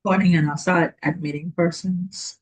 Recording and I'll start admitting persons.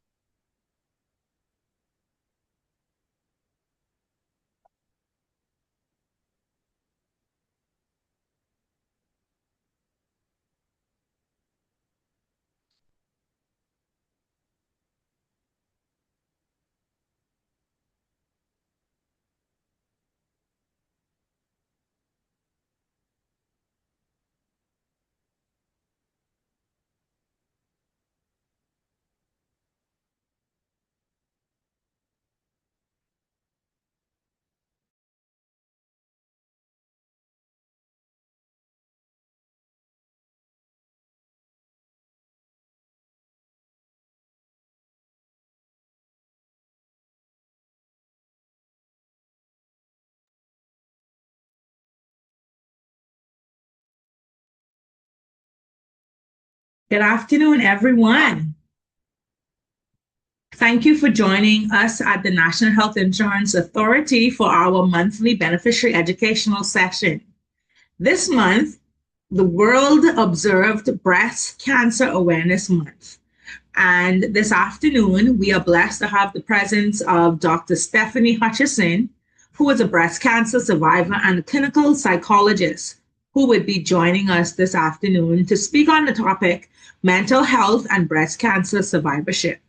Good afternoon, everyone. Thank you for joining us at the National Health Insurance Authority for our monthly beneficiary educational session. This month, the world observed Breast Cancer Awareness Month. And this afternoon, we are blessed to have the presence of Dr. Stephanie Hutcheson, who is a breast cancer survivor and a clinical psychologist, who would be joining us this afternoon to speak on the topic mental health and breast cancer survivorship.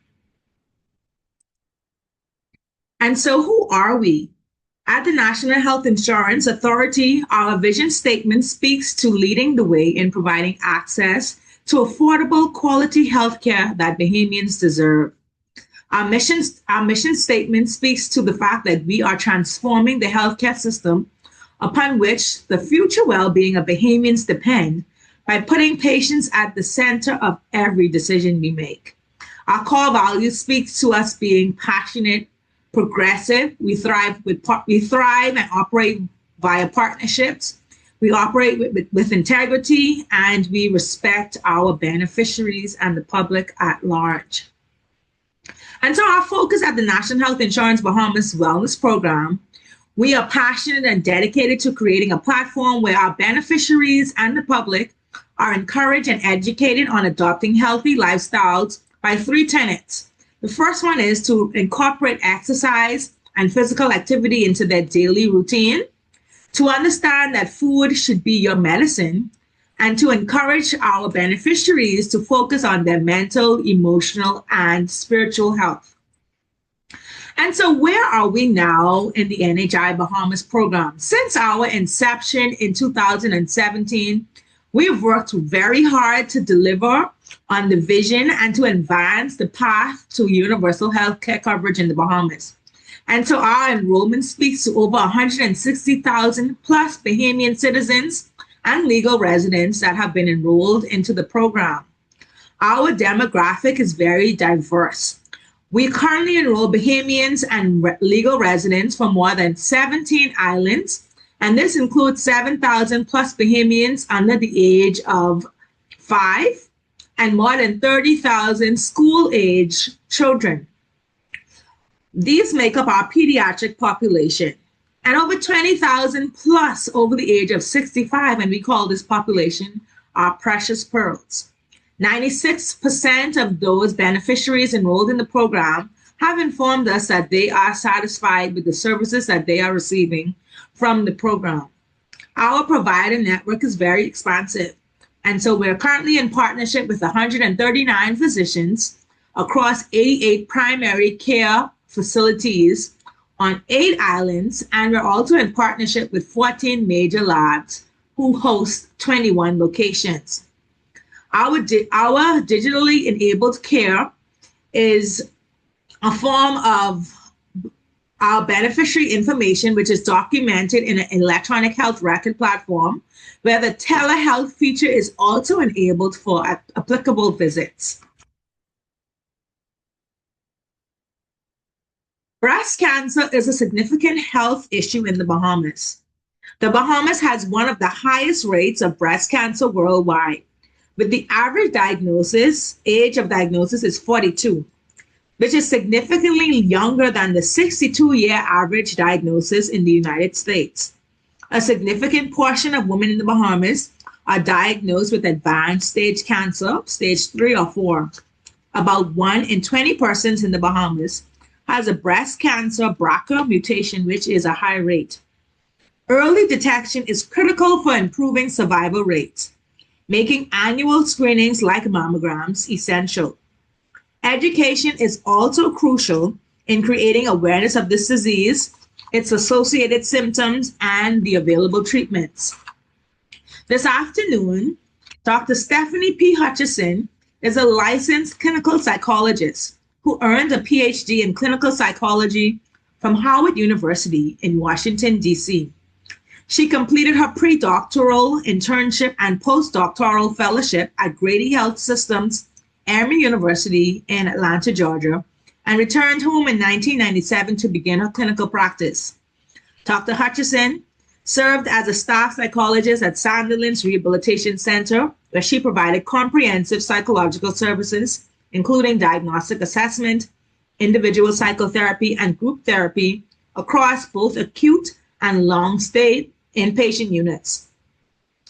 And so, who are we? At the National Health Insurance Authority, our vision statement speaks to leading the way in providing access to affordable quality healthcare that Bahamians deserve. Our mission statement speaks to the fact that we are transforming the healthcare system upon which the future well-being of Bahamians depend by putting patients at the center of every decision we make. Our core values speak to us being passionate, progressive. We thrive and operate via partnerships. We operate with integrity, and we respect our beneficiaries and the public at large. And so our focus at the National Health Insurance Bahamas Wellness Program, we are passionate and dedicated to creating a platform where our beneficiaries and the public are encouraged and educated on adopting healthy lifestyles by three tenets. The first one is to incorporate exercise and physical activity into their daily routine, to understand that food should be your medicine, and to encourage our beneficiaries to focus on their mental, emotional, and spiritual health. And so, where are we now in the NHI Bahamas program? Since our inception in 2017, we've worked very hard to deliver on the vision and to advance the path to universal health care coverage in the Bahamas. And so our enrollment speaks to over 160,000 plus Bahamian citizens and legal residents that have been enrolled into the program. Our demographic is very diverse. We currently enroll Bahamians and legal residents from more than 17 islands, and this includes 7,000 plus Bahamians under the age of 5 and more than 30,000 school-age children. These make up our pediatric population, and over 20,000 plus over the age of 65, and we call this population our precious pearls. 96% of those beneficiaries enrolled in the program have informed us that they are satisfied with the services that they are receiving from the program. Our provider network is very expansive, and so we're currently in partnership with 139 physicians across 88 primary care facilities on 8 islands, and we're also in partnership with 14 major labs who host 21 locations. Our digitally enabled care is a form of our beneficiary information, which is documented in an electronic health record platform, where the telehealth feature is also enabled for applicable visits. Breast cancer is a significant health issue in the Bahamas. The Bahamas has one of the highest rates of breast cancer worldwide, with the average age of diagnosis is 42, which is significantly younger than the 62-year average diagnosis in the United States. A significant portion of women in the Bahamas are diagnosed with advanced stage cancer, stage 3 or 4. About 1 in 20 persons in the Bahamas has a breast cancer BRCA mutation, which is a high rate. Early detection is critical for improving survival rates, making annual screenings like mammograms essential. Education is also crucial in creating awareness of this disease, its associated symptoms, and the available treatments. This afternoon, Dr. Stephanie P. Hutcheson is a licensed clinical psychologist who earned a PhD in clinical psychology from Howard University in Washington, D.C. She completed her pre-doctoral internship and postdoctoral fellowship at Grady Health Systems, Emory University in Atlanta, Georgia, and returned home in 1997 to begin her clinical practice. Dr. Hutcheson served as a staff psychologist at Sandilands Rehabilitation Center, where she provided comprehensive psychological services, including diagnostic assessment, individual psychotherapy, and group therapy across both acute and long-stay inpatient units.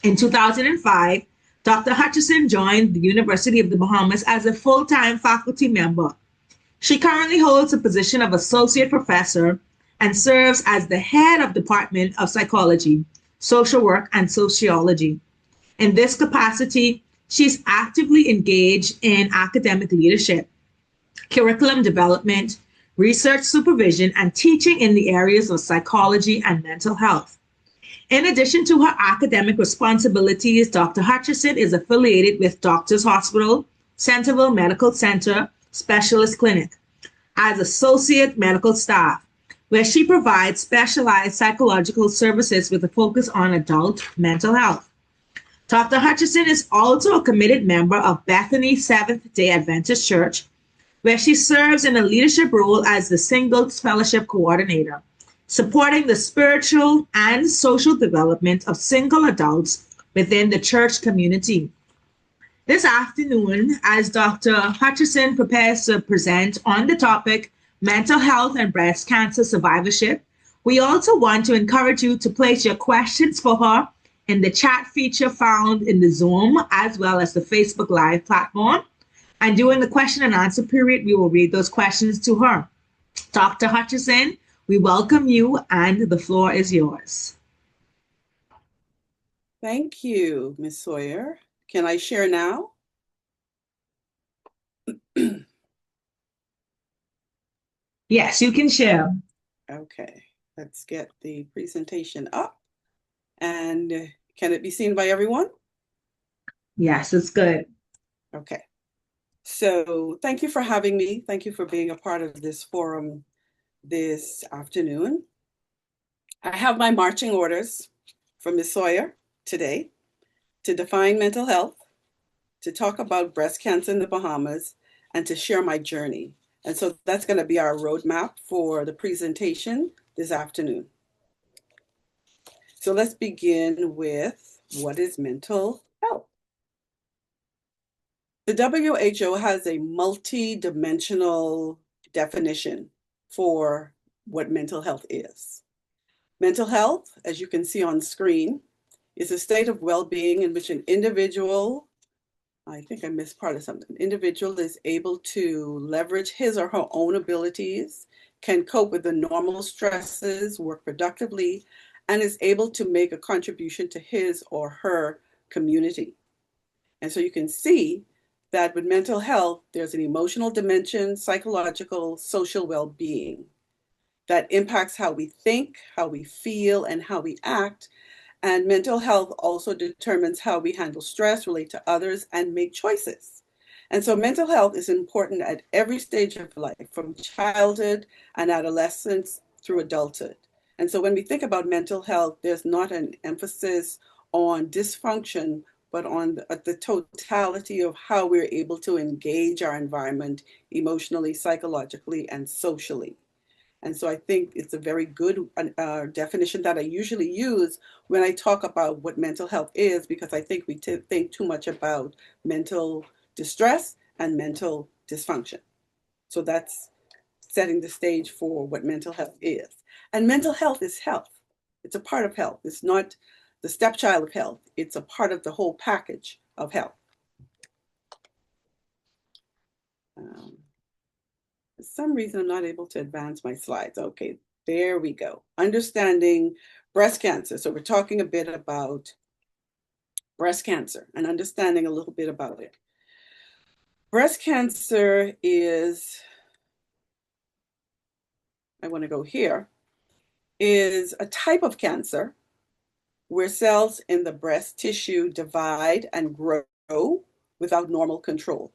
In 2005, Dr. Hutcheson joined the University of the Bahamas as a full-time faculty member. She currently holds the position of associate professor and serves as the head of Department of Psychology, Social Work, and Sociology. In this capacity, she's actively engaged in academic leadership, curriculum development, research supervision, and teaching in the areas of psychology and mental health. In addition to her academic responsibilities, Dr. Hutcheson is affiliated with Doctors Hospital, Centerville Medical Center Specialist Clinic as associate medical staff, where she provides specialized psychological services with a focus on adult mental health. Dr. Hutcheson is also a committed member of Bethany Seventh-day Adventist Church, where she serves in a leadership role as the Singles Fellowship Coordinator, supporting the spiritual and social development of single adults within the church community. This afternoon, as Dr. Hutcheson prepares to present on the topic mental health and breast cancer survivorship, we also want to encourage you to place your questions for her in the chat feature found in the Zoom as well as the Facebook Live platform. And during the question and answer period, we will read those questions to her. Dr. Hutcheson, we welcome you, and the floor is yours. Thank you, Ms. Sawyer. Can I share now? Yes, you can share. Okay, let's get the presentation up. And can it be seen by everyone? Yes, it's good. Okay. So thank you for having me. Thank you for being a part of this forum this afternoon. I have my marching orders from Ms. Sawyer today to define mental health, to talk about breast cancer in the Bahamas, and to share my journey. And so that's going to be our roadmap for the presentation this afternoon. So let's begin with what is mental health? The WHO has a multi-dimensional definition for what mental health is. Mental health, as you can see on screen, is a state of well-being in which an individual, I think I missed part of something, an individual is able to leverage his or her own abilities, can cope with the normal stresses, work productively, and is able to make a contribution to his or her community. And so you can see that with mental health, there's an emotional dimension, psychological, social well-being that impacts how we think, how we feel, and how we act. And mental health also determines how we handle stress, relate to others, and make choices. And so mental health is important at every stage of life, from childhood and adolescence through adulthood. And so when we think about mental health, there's not an emphasis on dysfunction, but on the totality of how we're able to engage our environment emotionally, psychologically, and socially. And so I think it's a very good definition that I usually use when I talk about what mental health is, because I think we think too much about mental distress and mental dysfunction. So that's setting the stage for what mental health is. And mental health is health. It's a part of health. It's not the stepchild of health. It's a part of the whole package of health. For some reason, I'm not able to advance my slides. Okay, there we go. Understanding breast cancer. So we're talking a bit about breast cancer and understanding a little bit about it. Breast cancer is, I want to go here, is a type of cancer where cells in the breast tissue divide and grow without normal control.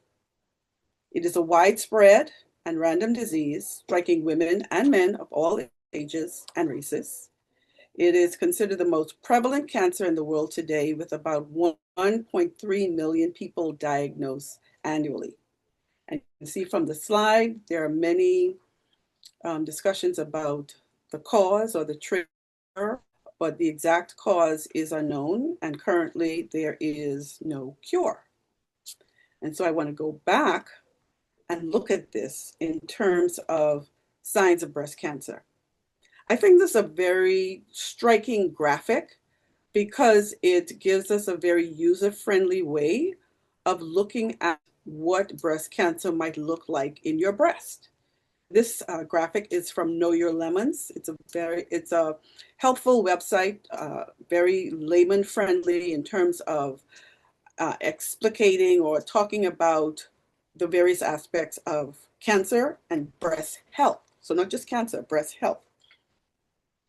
It is a widespread and random disease striking women and men of all ages and races. It is considered the most prevalent cancer in the world today, with about 1.3 million people diagnosed annually. And you can see from the slide, there are many discussions about the cause or the trigger, but the exact cause is unknown, and currently there is no cure. And so I want to go back and look at this in terms of signs of breast cancer. I think this is a very striking graphic because it gives us a very user-friendly way of looking at what breast cancer might look like in your breast. This graphic is from Know Your Lemons. It's a helpful website, very layman friendly in terms of explicating or talking about the various aspects of cancer and breast health. So not just cancer, breast health.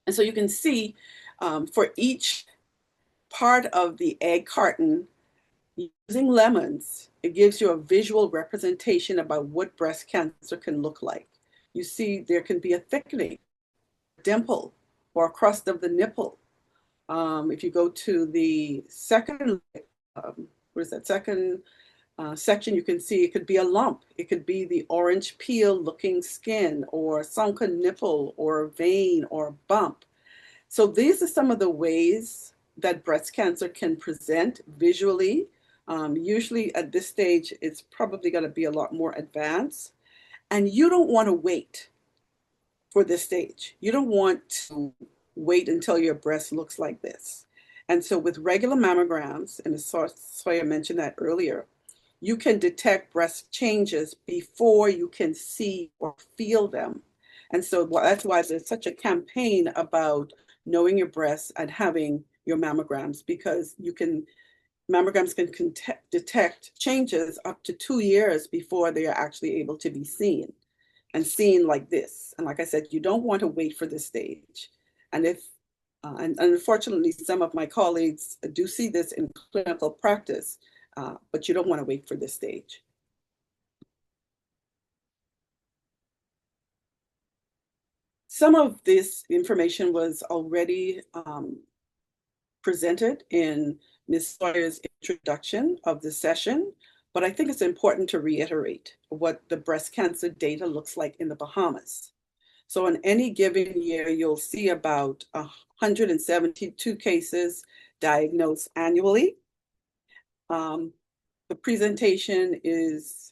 And so you can see for each part of the egg carton, using lemons, it gives you a visual representation about what breast cancer can look like. You see there can be a thickening, a dimple, or a crust of the nipple. If you go to the second, second section, you can see it could be a lump. It could be the orange peel looking skin, or sunken nipple, or a vein, or a bump. So these are some of the ways that breast cancer can present visually. Usually at this stage, it's probably going to be a lot more advanced. And you don't want to wait for this stage. You don't want to wait until your breast looks like this. And so with regular mammograms, and Sawyer mentioned that earlier, you can detect breast changes before you can see or feel them. And so that's why there's such a campaign about knowing your breasts and having your mammograms, because mammograms can detect changes up to 2 years before they are actually able to be seen, and seen like this. And like I said, you don't want to wait for this stage. And and unfortunately, some of my colleagues do see this in clinical practice, but you don't want to wait for this stage. Some of this information was already presented in Ms. Sawyer's introduction of the session, but I think it's important to reiterate what the breast cancer data looks like in the Bahamas. So in any given year, you'll see about 172 cases diagnosed annually. The presentation is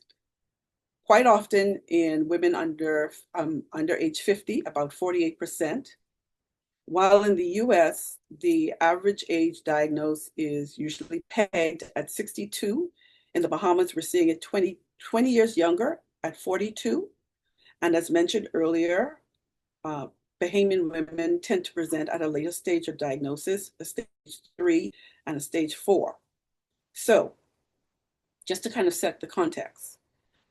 quite often in women under age 50, about 48%. While in the US, the average age diagnosed is usually pegged at 62. In the Bahamas, we're seeing it 20 years younger at 42. And as mentioned earlier, Bahamian women tend to present at a later stage of diagnosis, a stage 3 and a stage 4. So just to kind of set the context,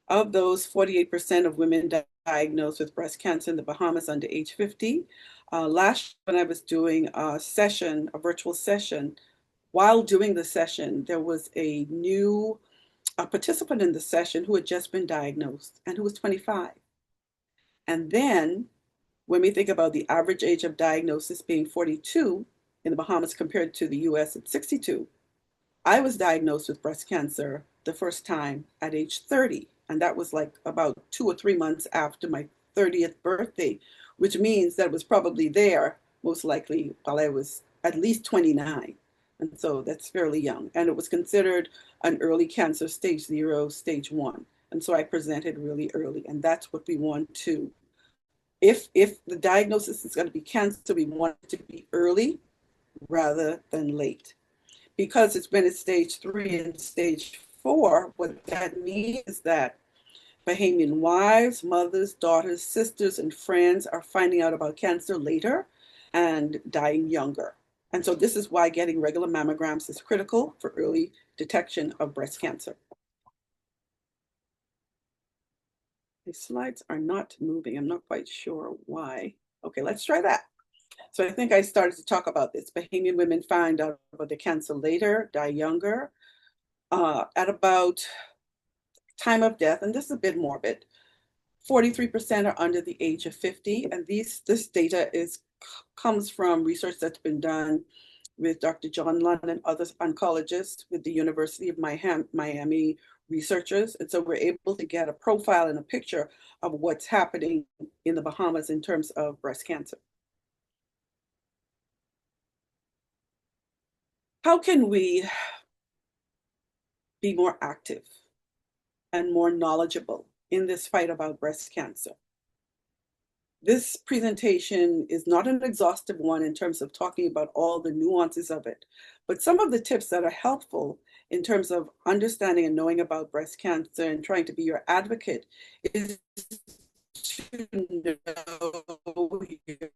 of those 48% of women diagnosed with breast cancer in the Bahamas under age 50, last year when I was doing a virtual session, while doing the session, there was a new participant in the session who had just been diagnosed and who was 25. And then when we think about the average age of diagnosis being 42 in the Bahamas compared to the US at 62, I was diagnosed with breast cancer the first time at age 30. And that was like about 2 or 3 months after my 30th birthday, which means that it was probably there, most likely, while I was at least 29. And so that's fairly young. And it was considered an early cancer, stage 0, stage 1. And so I presented really early. And that's what we want to, if the diagnosis is going to be cancer, we want it to be early rather than late. Because it's been at stage 3 and stage 4, what that means is that Bahamian wives, mothers, daughters, sisters, and friends are finding out about cancer later and dying younger. And so this is why getting regular mammograms is critical for early detection of breast cancer. The slides are not moving. I'm not quite sure why. Okay, let's try that. So I think I started to talk about this. Bahamian women find out about the cancer later, die younger. At about time of death, and this is a bit morbid, 43% are under the age of 50, and this data comes from research that's been done with Dr. John Lunn and other oncologists with the University of Miami researchers. And so we're able to get a profile and a picture of what's happening in the Bahamas in terms of breast cancer. How can we be more active and more knowledgeable in this fight about breast cancer? This presentation is not an exhaustive one in terms of talking about all the nuances of it, but some of the tips that are helpful in terms of understanding and knowing about breast cancer and trying to be your advocate is to know your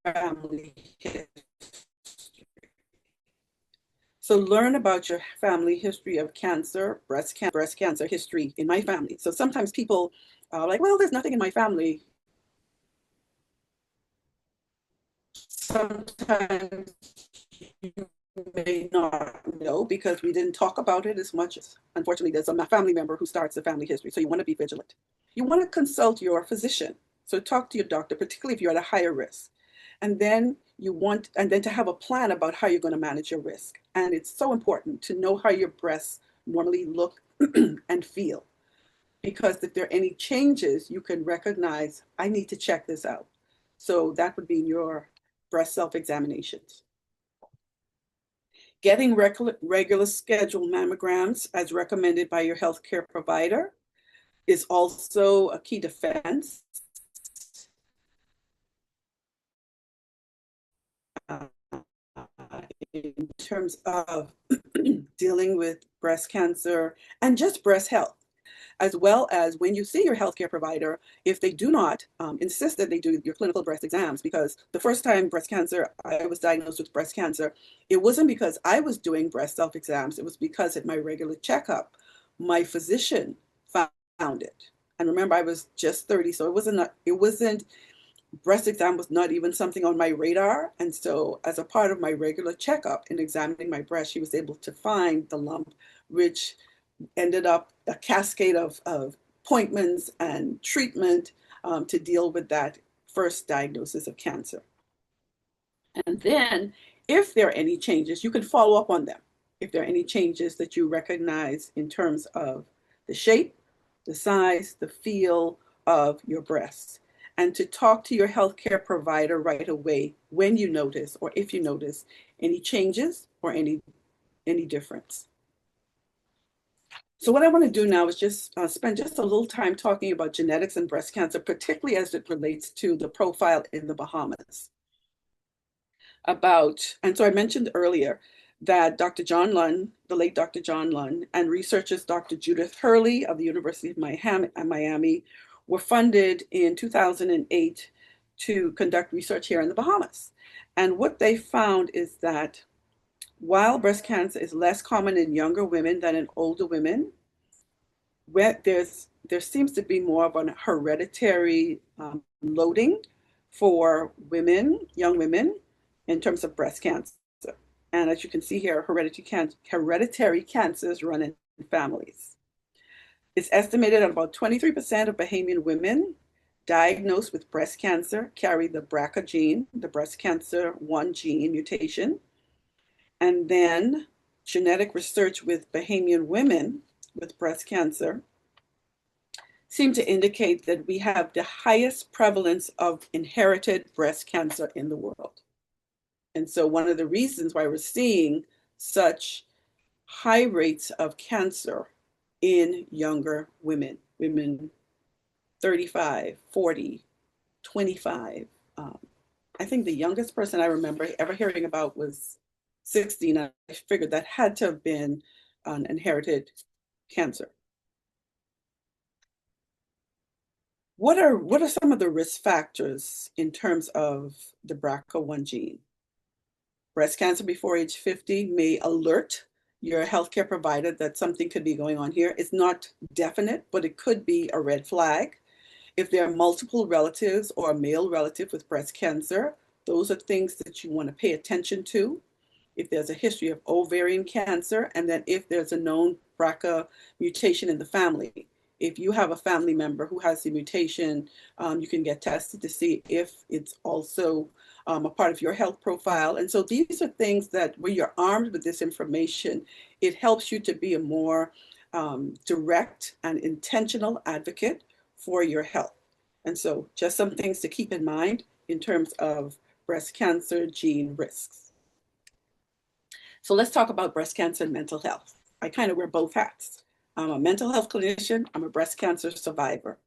family history. So learn about your family history of cancer, breast cancer history in my family. So sometimes people are like, well, there's nothing in my family. Sometimes you may not know because we didn't talk about it as much. Unfortunately, there's a family member who starts a family history, so you want to be vigilant. You want to consult your physician. So talk to your doctor, particularly if you're at a higher risk. And then to have a plan about how you're going to manage your risk. And it's so important to know how your breasts normally look and feel. Because if there are any changes, you can recognize, I need to check this out. So that would be your breast self-examinations. Getting regular scheduled mammograms as recommended by your healthcare provider is also a key defense. In terms of dealing with breast cancer and just breast health, as well as when you see your healthcare provider, if they do not insist that they do your clinical breast exams, because the first time I was diagnosed with breast cancer, it wasn't because I was doing breast self-exams, it was because at my regular checkup, my physician found it. And remember, I was just 30, so it wasn't breast exam was not even something on my radar. And so as a part of my regular checkup in examining my breast, she was able to find the lump, which ended up a cascade of appointments and treatment to deal with that first diagnosis of cancer. And then if there are any changes, you can follow up on them. If there are any changes that you recognize in terms of the shape, the size, the feel of your breasts, and to talk to your healthcare provider right away when you notice or if you notice any changes or any difference. So what I want to do now is just spend just a little time talking about genetics and breast cancer, particularly as it relates to the profile in the Bahamas. And so I mentioned earlier that Dr. John Lunn, the late Dr. John Lunn, and researchers Dr. Judith Hurley of the University of Miami were funded in 2008 to conduct research here in the Bahamas. And what they found is that while breast cancer is less common in younger women than in older women, there seems to be more of an hereditary loading for young women, in terms of breast cancer. And as you can see here, hereditary cancers run in families. It's estimated that about 23% of Bahamian women diagnosed with breast cancer carry the BRCA gene, the breast cancer 1 gene mutation. And then genetic research with Bahamian women with breast cancer seem to indicate that we have the highest prevalence of inherited breast cancer in the world. And so one of the reasons why we're seeing such high rates of cancer in younger women 35, 40, 25. I think the youngest person I remember ever hearing about was 16. I figured that had to have been an inherited cancer. What are some of the risk factors in terms of the BRCA1 gene? Breast cancer before age 50 may alert your healthcare provider that something could be going on here. It's not definite, but it could be a red flag. If there are multiple relatives or a male relative with breast cancer, those are things that you want to pay attention to. If there's a history of ovarian cancer, and then if there's a known BRCA mutation in the family. If you have a family member who has the mutation, you can get tested to see if it's also a part of your health profile. And so these are things that when you're armed with this information, it helps you to be a more direct and intentional advocate for your health. And so just some things to keep in mind in terms of breast cancer gene risks. So let's talk about breast cancer and mental health. I kind of wear both hats. I'm a mental health clinician, I'm a breast cancer survivor.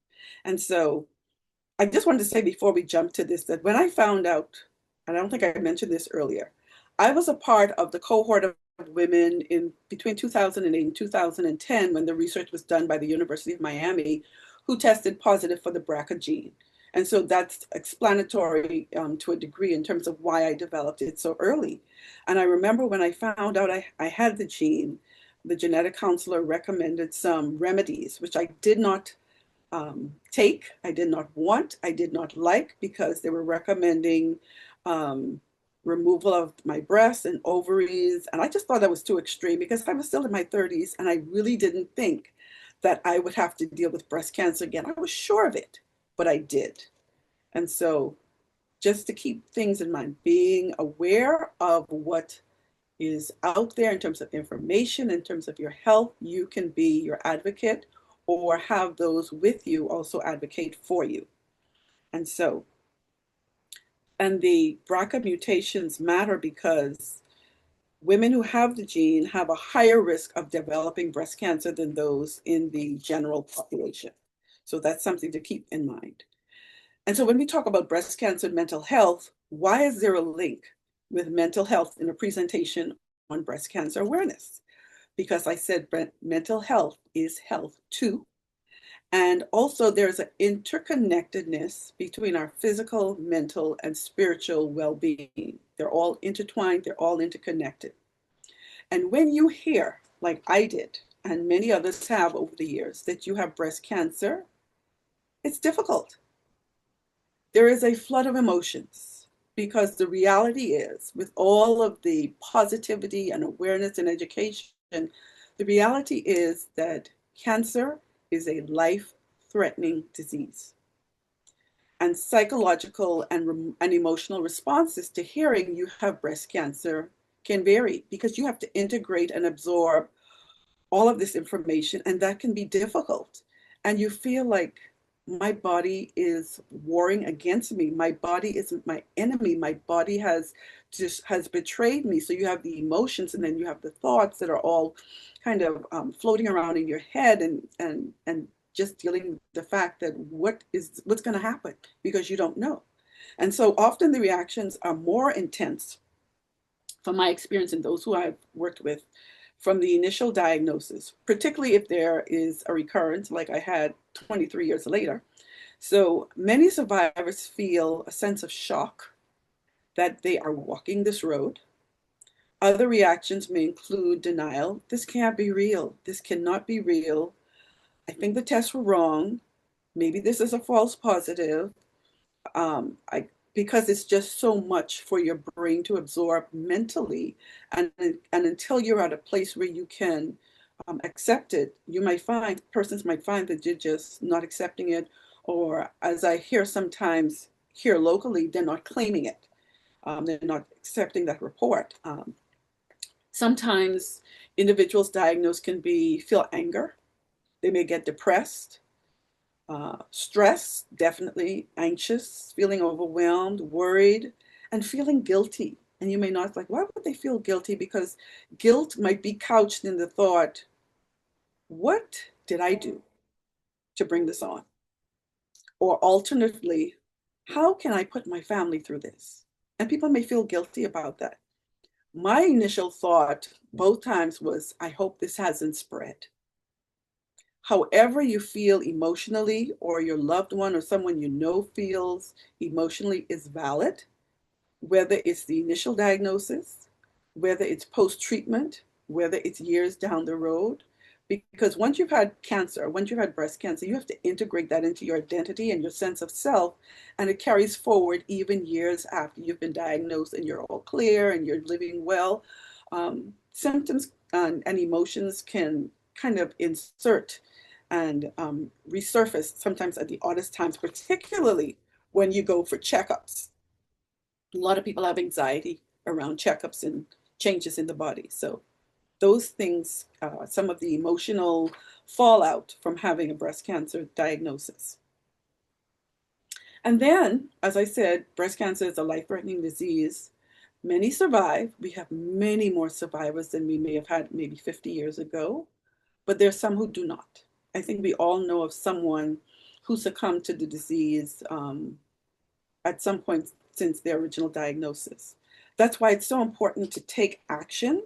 And so I just wanted to say before we jump to this that when I found out, and I don't think I mentioned this earlier, I was a part of the cohort of women in between 2008 and 2010 when the research was done by the University of Miami who tested positive for the BRCA gene. And so that's explanatory to a degree in terms of why I developed it so early. And I remember when I found out I had the gene, the genetic counselor recommended some remedies, which I did not take, I did not want, I did not like, because they were recommending removal of my breasts and ovaries. And I just thought that was too extreme because I was still in my 30s and I really didn't think that I would have to deal with breast cancer again. I was sure of it, but I did. And so just to keep things in mind, being aware of what is out there in terms of information, in terms of your health, you can be your advocate or have those with you also advocate for you. And so, and the BRCA mutations matter because women who have the gene have a higher risk of developing breast cancer than those in the general population. So that's something to keep in mind. And so when we talk about breast cancer and mental health, why is there a link with mental health in a presentation on breast cancer awareness? Because I said mental health is health too. And also there's an interconnectedness between our physical, mental, and spiritual well-being. They're all intertwined, they're all interconnected. And when you hear, like I did, and many others have over the years, that you have breast cancer, it's difficult. There is a flood of emotions because the reality is, with all of the positivity and awareness and education, the reality is that cancer is a life-threatening disease. And psychological and emotional responses to hearing you have breast cancer can vary because you have to integrate and absorb all of this information, and that can be difficult. And you feel like my body is warring against me. My body isn't my enemy. My body has betrayed me. So you have the emotions, and then you have the thoughts that are all kind of floating around in your head, and just dealing with the fact that what's going to happen because you don't know. And so often the reactions are more intense, from my experience and those who I've worked with, from the initial diagnosis, particularly if there is a recurrence like I had 23 years later. So many survivors feel a sense of shock that they are walking this road. Other reactions may include denial. This can't be real. This cannot be real. I think the tests were wrong. Maybe this is a false positive. Because it's just so much for your brain to absorb mentally. And until you're at a place where you can accept it, persons might find that you're just not accepting it. Or as I hear sometimes here locally, they're not claiming it. They're not accepting that report. Sometimes individuals diagnosed can feel anger. They may get depressed. Stress, definitely, anxious, feeling overwhelmed, worried, and feeling guilty. And you may not like, why would they feel guilty? Because guilt might be couched in the thought, what did I do to bring this on? Or alternatively, How can I put my family through this? And people may feel guilty about that. My initial thought both times was, I hope this hasn't spread. However you feel emotionally, or your loved one or someone you know feels emotionally, is valid, whether it's the initial diagnosis, whether it's post-treatment, whether it's years down the road. Because once you've had cancer, once you've had breast cancer, you have to integrate that into your identity and your sense of self. And it carries forward even years after you've been diagnosed and you're all clear and you're living well. Symptoms and emotions can kind of insert and resurface sometimes at the oddest times, particularly when you go for checkups. A lot of people have anxiety around checkups and changes in the body. So those things, some of the emotional fallout from having a breast cancer diagnosis. And then, as I said, breast cancer is a life-threatening disease. Many survive. We have many more survivors than we may have had maybe 50 years ago, but there's some who do not. I think we all know of someone who succumbed to the disease at some point since their original diagnosis. That's why it's so important to take action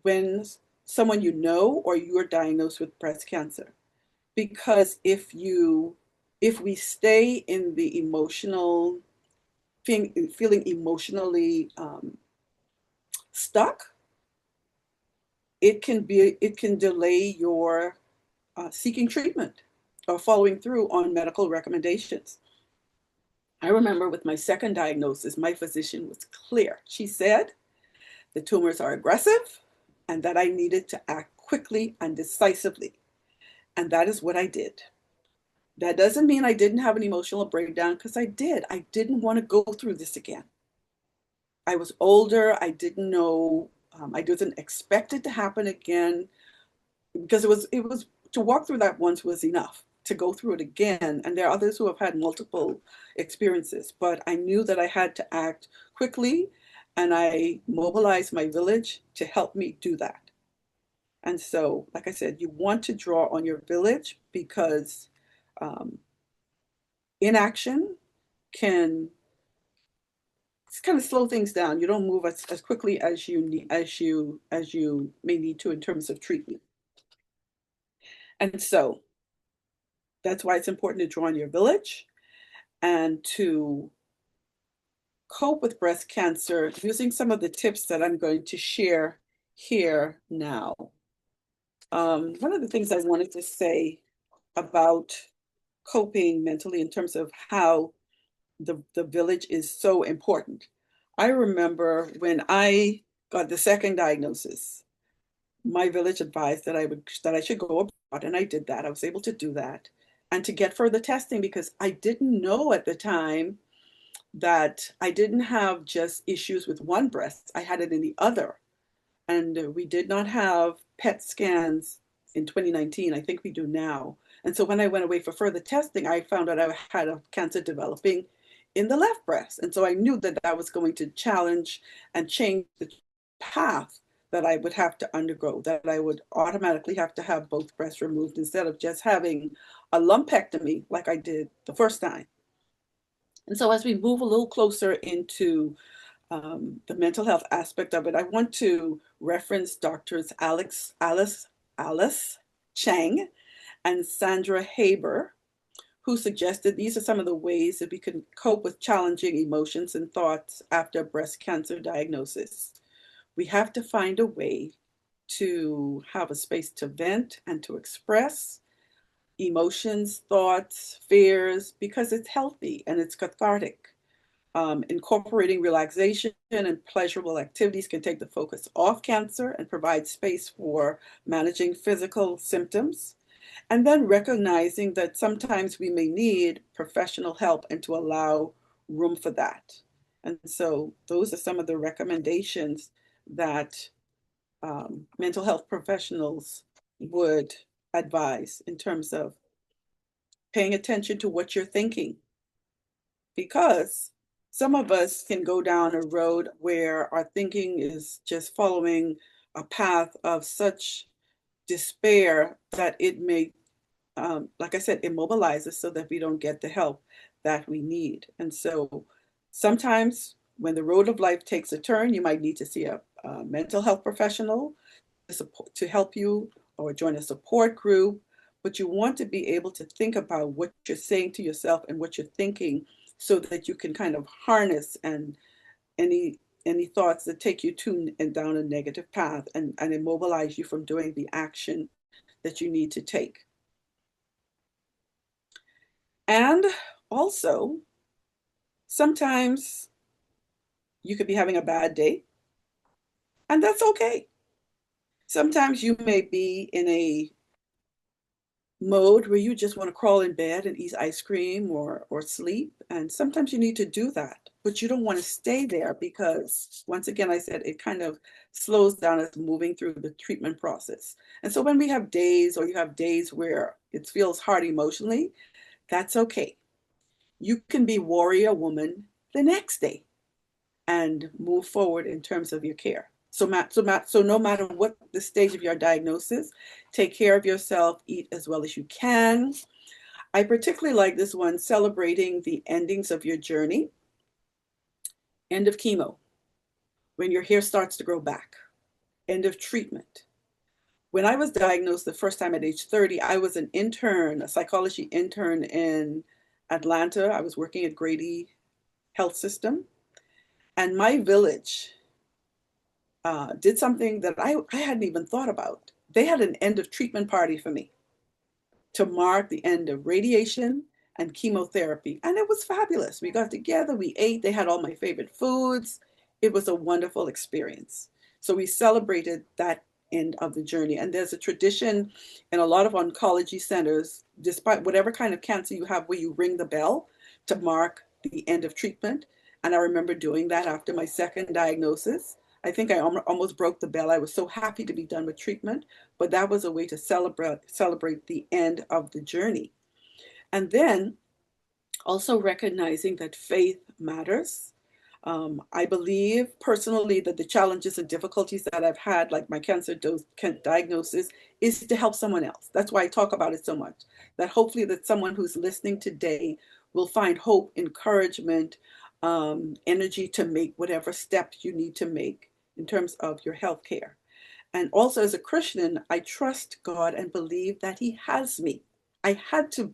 when someone you know or you're diagnosed with breast cancer. Because if we stay in the emotional, feeling emotionally stuck, it can delay your seeking treatment or following through on medical recommendations. I remember with my second diagnosis, my physician was clear. She said the tumors are aggressive and that I needed to act quickly and decisively. And that is what I did. That doesn't mean I didn't have an emotional breakdown, because I did. I didn't want to go through this again. I was older. I didn't know. I didn't expect it to happen again, because it was to walk through that once was enough. To go through it again, and there are others who have had multiple experiences, but I knew that I had to act quickly, and I mobilized my village to help me do that. And so, like I said, you want to draw on your village, because um, inaction can kind of slow things down. You don't move as quickly as you need, as you may need to in terms of treatment. And so that's why it's important to draw on your village and to cope with breast cancer using some of the tips that I'm going to share here now. One of the things I wanted to say about coping mentally in terms of how the village is so important. I remember when I got the second diagnosis, my village advised that I should go abroad, and I did that. I was able to do that and to get further testing, because I didn't know at the time that I didn't have just issues with one breast, I had it in the other. And we did not have PET scans in 2019. I think we do now. And so when I went away for further testing, I found out I had a cancer developing in the left breast. And so I knew that that was going to challenge and change the path that I would have to undergo, that I would automatically have to have both breasts removed instead of just having a lumpectomy like I did the first time. And so as we move a little closer into the mental health aspect of it, I want to reference doctors Alice Chang and Sandra Haber, who suggested these are some of the ways that we can cope with challenging emotions and thoughts after breast cancer diagnosis. We have to find a way to have a space to vent and to express emotions, thoughts, fears, because it's healthy and it's cathartic. Incorporating relaxation and pleasurable activities can take the focus off cancer and provide space for managing physical symptoms. And then recognizing that sometimes we may need professional help and to allow room for that. And so those are some of the recommendations that mental health professionals would advise in terms of paying attention to what you're thinking, because some of us can go down a road where our thinking is just following a path of such despair that it may, like I said, immobilize us so that we don't get the help. that we need. And so sometimes when the road of life takes a turn, you might need to see a mental health professional to help you or join a support group. But you want to be able to think about what you're saying to yourself and what you're thinking so that you can kind of harness and any any thoughts that take you to and down a negative path and immobilize you from doing the action that you need to take. And also, sometimes you could be having a bad day, and that's okay. Sometimes you may be in a mode where you just want to crawl in bed and eat ice cream or sleep. And sometimes you need to do that, but you don't want to stay there because, once again, I said it kind of slows down us moving through the treatment process. And so when we have days or you have days where it feels hard emotionally, that's okay. You can be warrior woman the next day and move forward in terms of your care. So no matter what the stage of your diagnosis, take care of yourself, eat as well as you can. I particularly like this one, celebrating the endings of your journey. End of chemo, when your hair starts to grow back. End of treatment. When I was diagnosed the first time at age 30, I was an intern, a psychology intern in Atlanta. I was working at Grady Health System. And my village did something that I hadn't even thought about. They had an end of treatment party for me to mark the end of radiation and chemotherapy. And it was fabulous. We got together, we ate, they had all my favorite foods. It was a wonderful experience. So we celebrated that end of the journey. And there's a tradition in a lot of oncology centers, despite whatever kind of cancer you have, where you ring the bell to mark the end of treatment. And I remember doing that after my second diagnosis. I think I almost broke the bell. I was so happy to be done with treatment, but that was a way to celebrate the end of the journey. And then also recognizing that faith matters. I believe personally that the challenges and difficulties that I've had, like my cancer diagnosis, is to help someone else. That's why I talk about it so much. That hopefully that someone who's listening today will find hope, encouragement, energy to make whatever steps you need to make in terms of your health care. And also as a Christian, I trust God and believe that He has me. I had to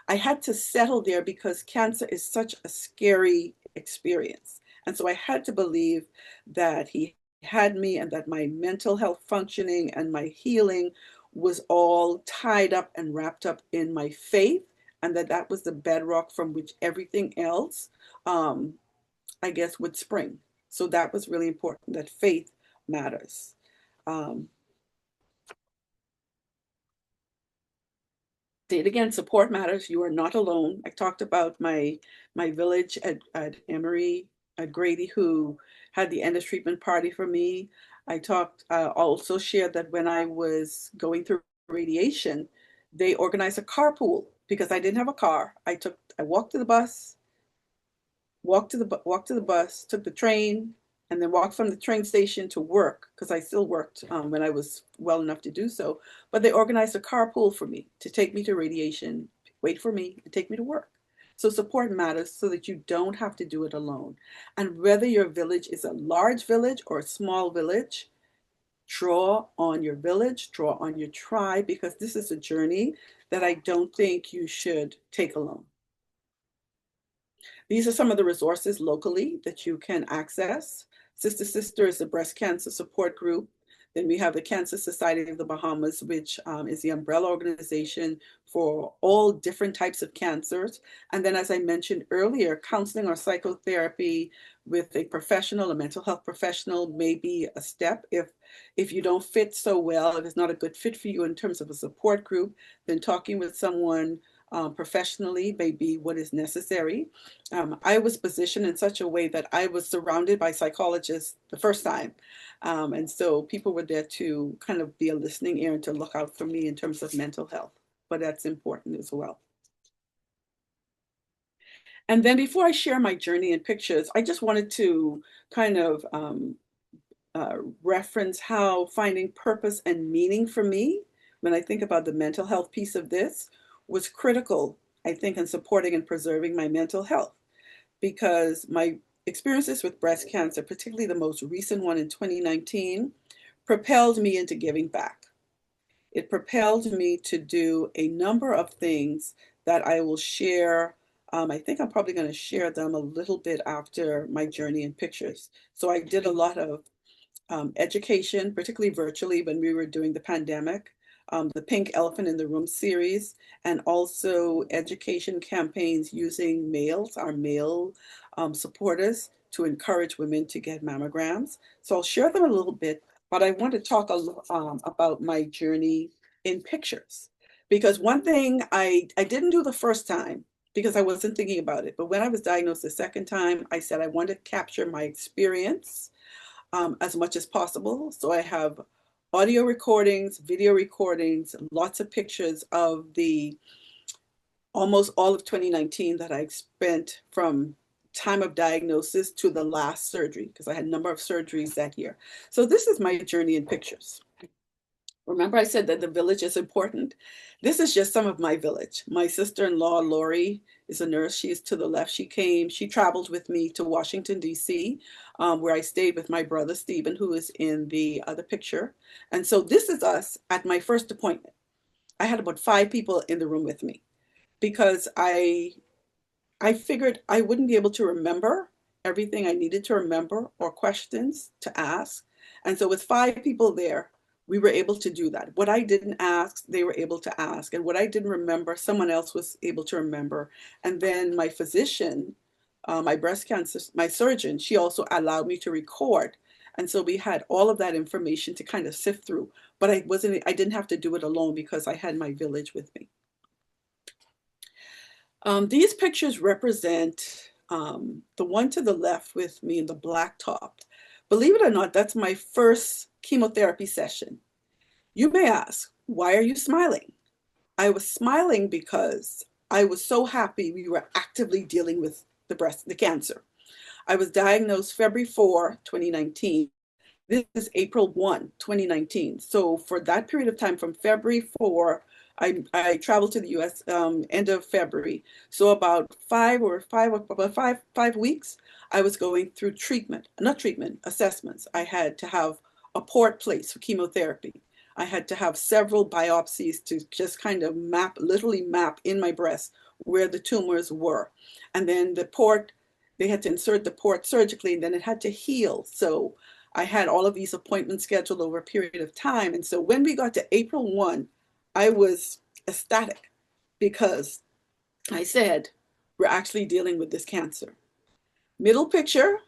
I had to settle there because cancer is such a scary experience. And so I had to believe that He had me and that my mental health functioning and my healing was all tied up and wrapped up in my faith, and that that was the bedrock from which everything else, um, I guess, would spring. So that was really important, that faith matters. Um, Say it again, support matters. You are not alone. I talked about my village at Emory, at Grady, who had the end of treatment party for me. Also shared that when I was going through radiation, they organized a carpool because I didn't have a car. I walked to the bus, walked to the bus, took the train, and then walked from the train station to work because I still worked when I was well enough to do so. But they organized a carpool for me to take me to radiation, wait for me, and take me to work. So support matters so that you don't have to do it alone. And whether your village is a large village or a small village, draw on your village, draw on your tribe, because this is a journey that I don't think you should take alone. These are some of the resources locally that you can access. Sister Sister is a breast cancer support group. Then we have the Cancer Society of the Bahamas, which is the umbrella organization for all different types of cancers. And then, as I mentioned earlier, counseling or psychotherapy with a professional, a mental health professional, may be a step. If you don't fit so well, if it's not a good fit for you in terms of a support group, then talking with someone professionally may be what is necessary. I was positioned in such a way that I was surrounded by psychologists the first time. And so people were there to kind of be a listening ear and to look out for me in terms of mental health. But that's important as well. And then before I share my journey and pictures, I just wanted to kind of reference how finding purpose and meaning for me, when I think about the mental health piece of this, was critical I think, in supporting and preserving my mental health because my experiences with breast cancer, particularly the most recent one in 2019, propelled me into giving back. It propelled me to do a number of things that I will share. I think I'm probably going to share them a little bit after my journey in pictures. So I did a lot of education, particularly virtually when we were doing the pandemic, the Pink Elephant in the Room series, and also education campaigns using males, our male supporters, to encourage women to get mammograms. So I'll share them a little bit, but I want to talk about my journey in pictures. Because one thing I didn't do the first time because I wasn't thinking about it, but when I was diagnosed the second time, I said I wanted to capture my experience as much as possible. So I have audio recordings, video recordings, lots of pictures of the almost all of 2019 that I spent from time of diagnosis to the last surgery because I had a number of surgeries that year. So this is my journey in pictures. Remember I said that the village is important? This is just some of my village. My sister-in-law, Lori, is a nurse. She is to the left. She traveled with me to Washington, D.C., where I stayed with my brother, Stephen, who is in the other picture. And so this is us at my first appointment. I had about 5 people in the room with me because I figured I wouldn't be able to remember everything I needed to remember or questions to ask. And so with 5 people there, we were able to do that. What I didn't ask, they were able to ask. And what I didn't remember, someone else was able to remember. And then my physician, my breast cancer, my surgeon, she also allowed me to record. And so we had all of that information to kind of sift through. But I didn't have to do it alone because I had my village with me. These pictures represent the one to the left with me in the black top. Believe it or not, that's my first chemotherapy session. You may ask, why are you smiling? I was smiling because I was so happy we were actively dealing with the cancer. I was diagnosed February 4, 2019. This is April 1, 2019. So for that period of time, from February 4, I traveled to the US end of February. So about 5 weeks, I was going through assessments. I had to have a port placed for chemotherapy. I had to have several biopsies to just kind of literally map in my breast where the tumors were. And then they had to insert the port surgically, and then it had to heal. So I had all of these appointments scheduled over a period of time. And so when we got to April 1, I was ecstatic because I said, we're actually dealing with this cancer. Middle picture,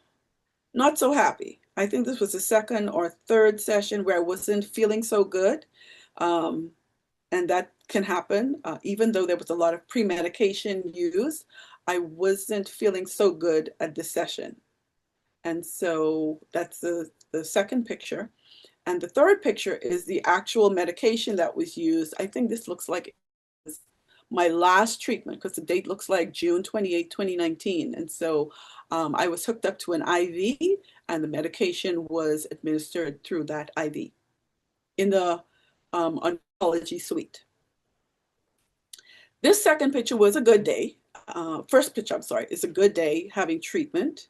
not so happy. I think this was the second or third session where I wasn't feeling so good. And that can happen. Even though there was a lot of pre-medication used, I wasn't feeling so good at this session. And so that's the second picture. And the third picture is the actual medication that was used. I think this looks like my last treatment because the date looks like June 28, 2019. And so I was hooked up to an IV and the medication was administered through that IV in the oncology suite. This second picture was a good day. First picture, I'm sorry, is a good day having treatment.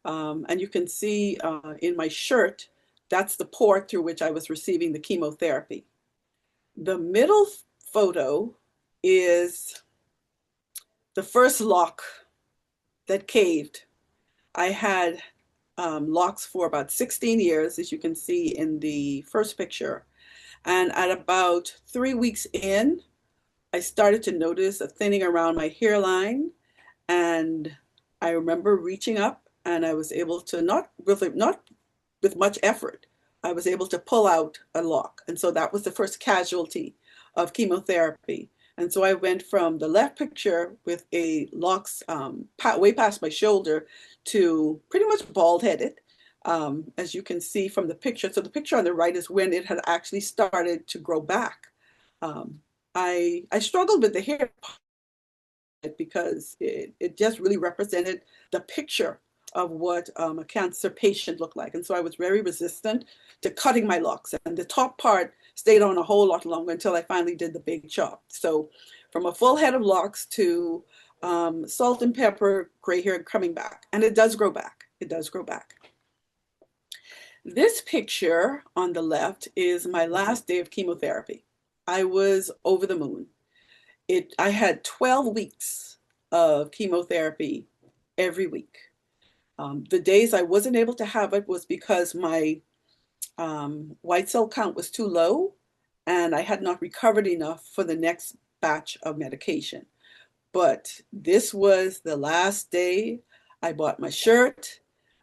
And you can see in my shirt, that's the port through which I was receiving the chemotherapy. The middle photo is the first lock that caved. I had locks for about 16 years, as you can see in the first picture. And at about 3 weeks in, I started to notice a thinning around my hairline. And I remember reaching up and I was able to, not with much effort, I was able to pull out a lock. And so that was the first casualty of chemotherapy. And so I went from the left picture with a locks way past my shoulder to pretty much bald-headed, as you can see from the picture. So the picture on the right is when it had actually started to grow back. I struggled with the hair because it just really represented the picture of what a cancer patient looked like. And so I was very resistant to cutting my locks. And the top part stayed on a whole lot longer until I finally did the big chop. So from a full head of locks to salt and pepper, gray hair coming back. And it does grow back. It does grow back. This picture on the left is my last day of chemotherapy. I was over the moon. I had 12 weeks of chemotherapy every week. The days I wasn't able to have it was because my white cell count was too low and I had not recovered enough for the next batch of medication. But this was the last day. I bought my shirt.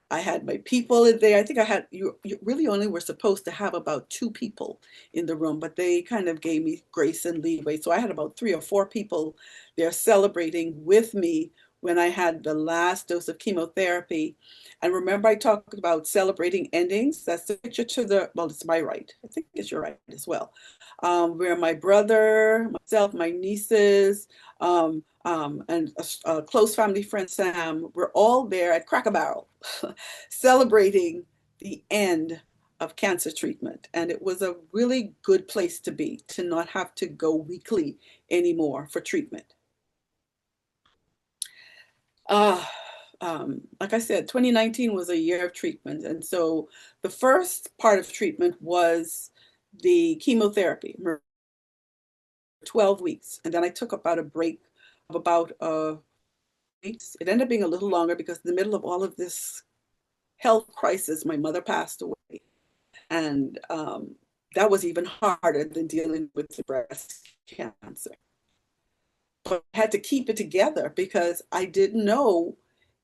I had my people in there. I think you really only were supposed to have about 2 people in the room, but they kind of gave me grace and leeway. So I had about 3 or 4 people there celebrating with me when I had the last dose of chemotherapy. And remember, I talked about celebrating endings. That's the picture to the, well, it's my right. I think it's your right as well. Where my brother, myself, my nieces, and a close family friend, Sam, we're all there at Cracker Barrel celebrating the end of cancer treatment. And it was a really good place to be, to not have to go weekly anymore for treatment. Like I said, 2019 was a year of treatment. And so the first part of treatment was the chemotherapy, 12 weeks. And then I took about a break of about weeks. It ended up being a little longer because in the middle of all of this health crisis, my mother passed away. And that was even harder than dealing with the breast cancer. But I had to keep it together because I didn't know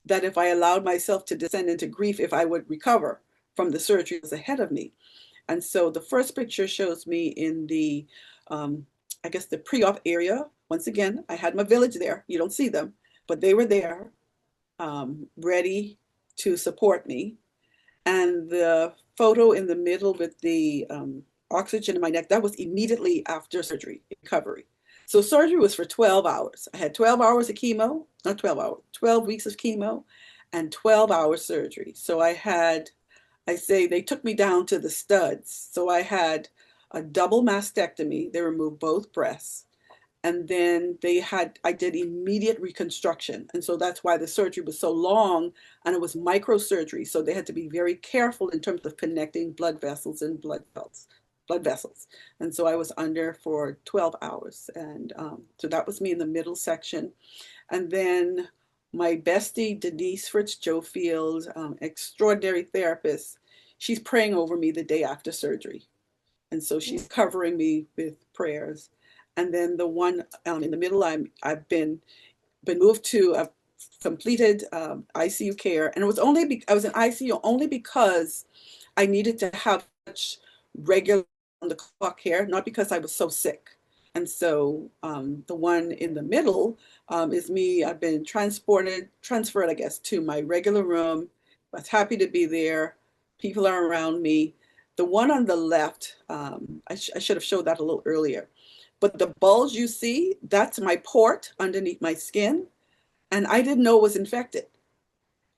that if I allowed myself to descend into grief, if I would recover from the surgery that was ahead of me. And so the first picture shows me in the, I guess, the pre-op area. Once again, I had my village there. You don't see them, but they were there, ready to support me. And the photo in the middle with the oxygen in my neck, that was immediately after surgery, recovery. So surgery was for 12 hours. I had 12 hours of chemo, not 12 hours, 12 weeks of chemo and 12 hours surgery. So I say they took me down to the studs. So I had a double mastectomy. They removed both breasts. And then I did immediate reconstruction. And so that's why the surgery was so long and it was microsurgery. So they had to be very careful in terms of connecting blood vessels and blood vessels. And so I was under for 12 hours. And so that was me in the middle section. And then my bestie, Denise Fritz-Jofield, extraordinary therapist, she's praying over me the day after surgery. And so she's covering me with prayers. And then the one in the middle, I've been moved to, I've completed ICU care. And it was I was in ICU only because I needed to have such regular on the clock care, not because I was so sick. And so the one in the middle is me. I've been transferred, I guess, to my regular room. I was happy to be there. People are around me. The one on the left, I should have showed that a little earlier. But the bulge you see, that's my port underneath my skin. And I didn't know it was infected.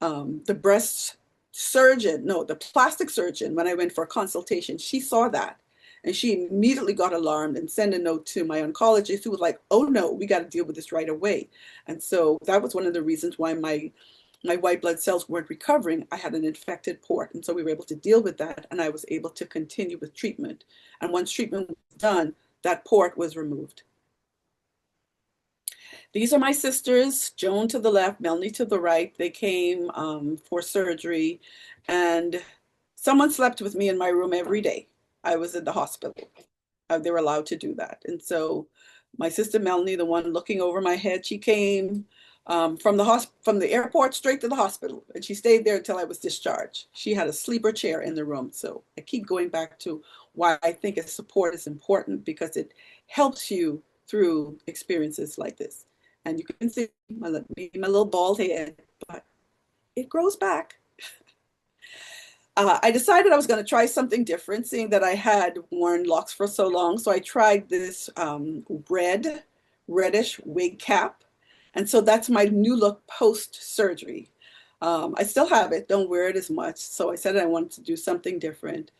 The plastic surgeon, when I went for a consultation, she saw that. And she immediately got alarmed and sent a note to my oncologist who was like, oh no, we got to deal with this right away. And so that was one of the reasons why my white blood cells weren't recovering. I had an infected port. And so we were able to deal with that. And I was able to continue with treatment. And once treatment was done, that port was removed. These are my sisters, Joan to the left, Melanie to the right. They came for surgery and someone slept with me in my room every day. I was in the hospital. They were allowed to do that. And so my sister Melanie, the one looking over my head, she came from the airport straight to the hospital. And she stayed there until I was discharged. She had a sleeper chair in the room. So I keep going back to why I think support is important, because it helps you through experiences like this. And you can see my little bald head, but it grows back. I decided I was going to try something different, seeing that I had worn locks for so long. So I tried this reddish wig cap. And so that's my new look post-surgery. I still have it, don't wear it as much. So I said I wanted to do something different.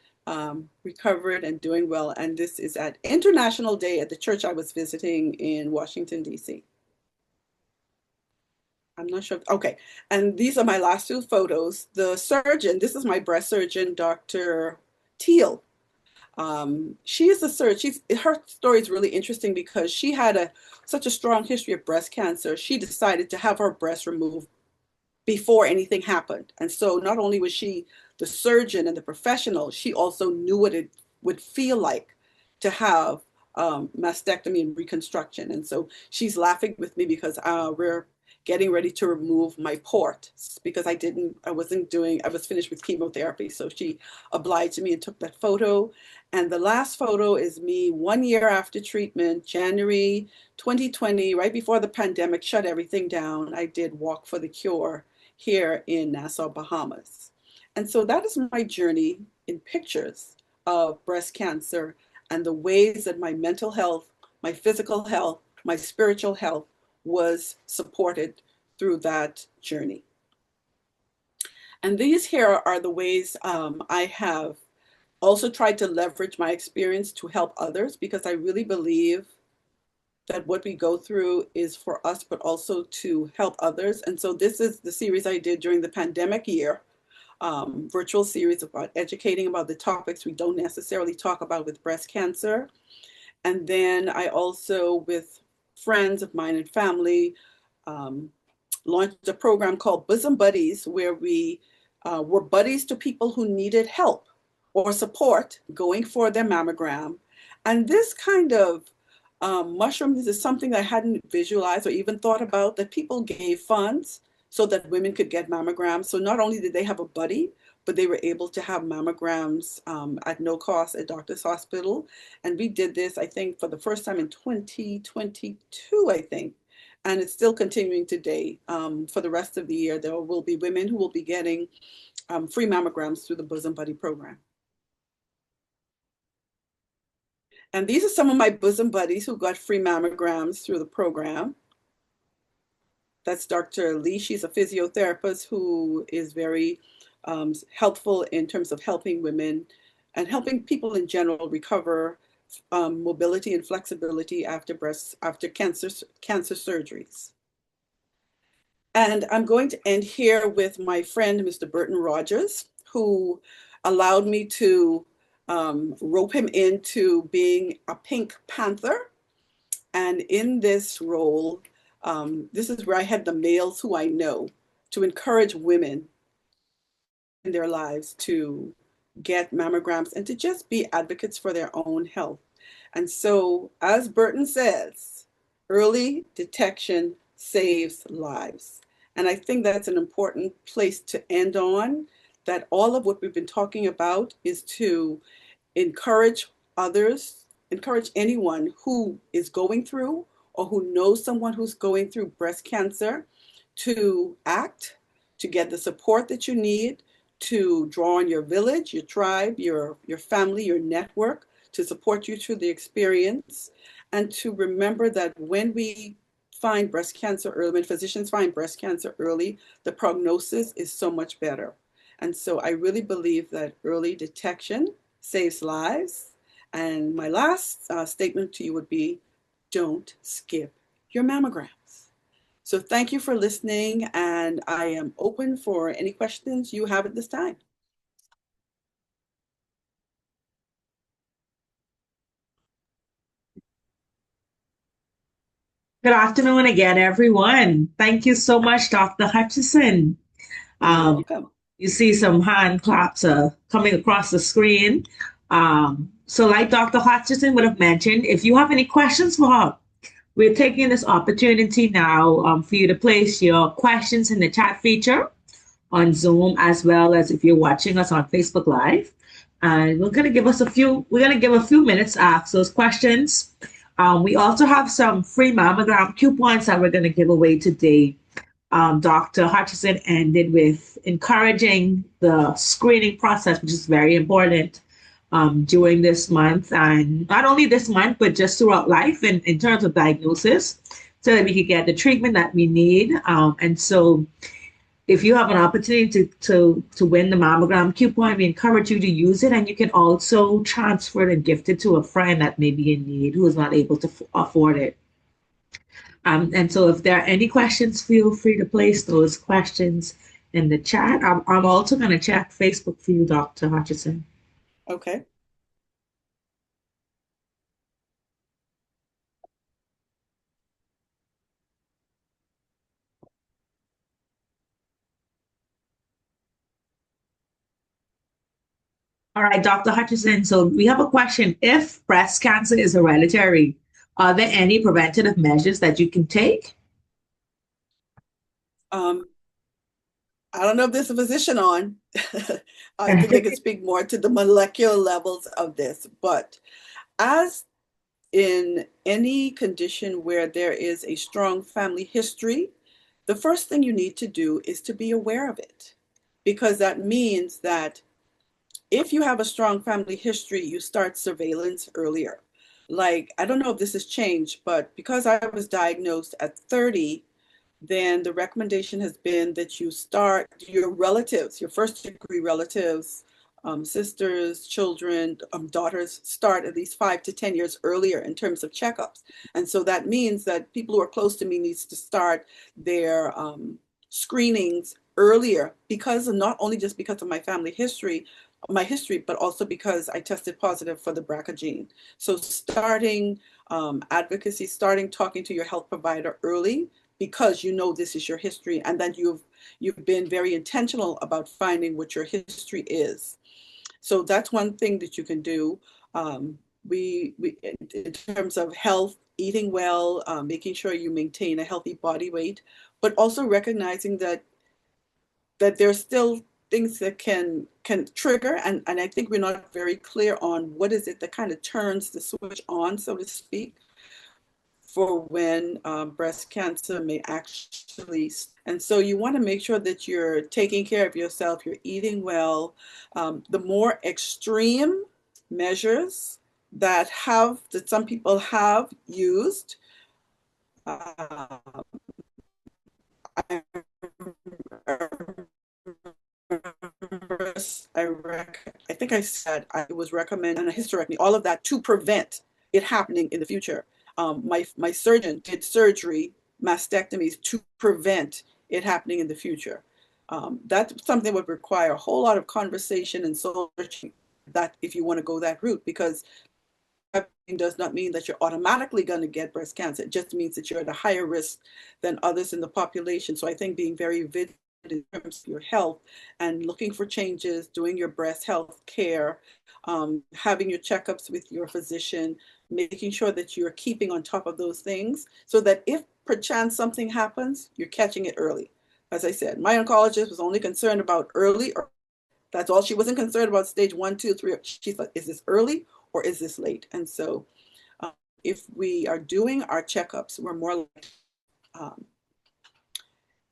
recovered and doing well. And this is at International Day at the church I was visiting in Washington, D.C. I'm not sure. Okay. And these are my last two photos. The surgeon, this is my breast surgeon, Dr. Teal. She is a surgeon. Her story is really interesting because she had such a strong history of breast cancer. She decided to have her breast removed before anything happened. And so not only was she the surgeon and the professional, she also knew what it would feel like to have mastectomy and reconstruction. And so she's laughing with me because we're getting ready to remove my port because I was finished with chemotherapy. So she obliged me and took that photo. And the last photo is me 1 year after treatment, January 2020, right before the pandemic shut everything down. I did Walk for the Cure here in Nassau, Bahamas. And so that is my journey in pictures of breast cancer and the ways that my mental health, my physical health, my spiritual health was supported through that journey. And these here are the ways I have also tried to leverage my experience to help others, because I really believe that what we go through is for us, but also to help others. And so this is the series I did during the pandemic year, virtual series about educating about the topics we don't necessarily talk about with breast cancer. And then I also, with friends of mine and family, launched a program called Bosom Buddies, where we were buddies to people who needed help or support going for their mammogram. And this kind of mushrooms is something that I hadn't visualized or even thought about, that people gave funds so that women could get mammograms. So not only did they have a buddy, but they were able to have mammograms at no cost at Doctor's Hospital. And we did this, I think, for the first time in 2022, I think. And it's still continuing today. For the rest of the year, there will be women who will be getting free mammograms through the Bosom Buddy program. And these are some of my bosom buddies who got free mammograms through the program. That's Dr. Lee. She's a physiotherapist who is very helpful in terms of helping women and helping people in general recover mobility and flexibility after cancer surgeries. And I'm going to end here with my friend, Mr. Burton Rogers, who allowed me to rope him into being a Pink Panther. And in this role, this is where I had the males who I know to encourage women in their lives to get mammograms and to just be advocates for their own health. And so, as Burton says, early detection saves lives. And I think that's an important place to end on, that all of what we've been talking about is to encourage others, encourage anyone who is going through or who knows someone who's going through breast cancer to act, to get the support that you need, to draw on your village, your tribe, your family, your network to support you through the experience, and to remember that when we find breast cancer early, when physicians find breast cancer early, the prognosis is so much better. And so I really believe that early detection saves lives. And my last statement to you would be, don't skip your mammograms. So thank you for listening, and I am open for any questions you have at this time. Good afternoon again, everyone. Thank you so much, Dr. Hutcheson. You're welcome. You see some hand claps coming across the screen. So like Dr. Hutcheson would have mentioned, if you have any questions for her, we're taking this opportunity now for you to place your questions in the chat feature on Zoom, as well as if you're watching us on Facebook Live. And we're going to give a few minutes to ask those questions. We also have some free mammogram coupons that we're going to give away today. Dr. Hutcheson ended with encouraging the screening process, which is very important during this month, and not only this month, but just throughout life in terms of diagnosis, so that we can get the treatment that we need. And so if you have an opportunity to win the mammogram coupon, we encourage you to use it, and you can also transfer it and gift it to a friend that may be in need who is not able to afford it. And so, if there are any questions, feel free to place those questions in the chat. I'm also going to check Facebook for you, Dr. Hutcheson. Okay. All right, Dr. Hutcheson. So we have a question. If breast cancer is hereditary, are there any preventative measures that you can take? Um, I don't know if there's a physician on. I think they can speak more to the molecular levels of this, but as in any condition where there is a strong family history, the first thing you need to do is to be aware of it, because that means that if you have a strong family history, you start surveillance earlier. Like, I don't know if this has changed, but because I was diagnosed at 30, then the recommendation has been that you start your relatives, your first degree relatives, sisters, children, daughters, start at least 5 to 10 years earlier in terms of checkups. And so that means that people who are close to me needs to start their screenings earlier, because of, not only just because of my family history, but also because I tested positive for the BRCA gene. So starting advocacy, starting talking to your health provider early, because you know this is your history, and then you've been very intentional about finding what your history is. So that's one thing that you can do. We in terms of health, eating well, making sure you maintain a healthy body weight, but also recognizing that there's still things that can trigger, and I think we're not very clear on what is it that kind of turns the switch on, so to speak, for when breast cancer may actually. And so you want to make sure that you're taking care of yourself, you're eating well. The more extreme measures that some people have used, uh, I I think I said it was recommended a hysterectomy, all of that to prevent it happening in the future. My surgeon did surgery, mastectomies, to prevent it happening in the future. That's something that would require a whole lot of conversation and searching, that if you want to go that route, because does not mean that you're automatically going to get breast cancer. It just means that you're at a higher risk than others in the population. So I think being very vigilant in terms of your health and looking for changes, doing your breast health care, having your checkups with your physician, making sure that you're keeping on top of those things, so that if perchance something happens, you're catching it early. As I said, my oncologist was only concerned about early, or that's all. She wasn't concerned about stage 1, 2, 3. She thought, is this early or is this late? And so if we are doing our checkups, we're more like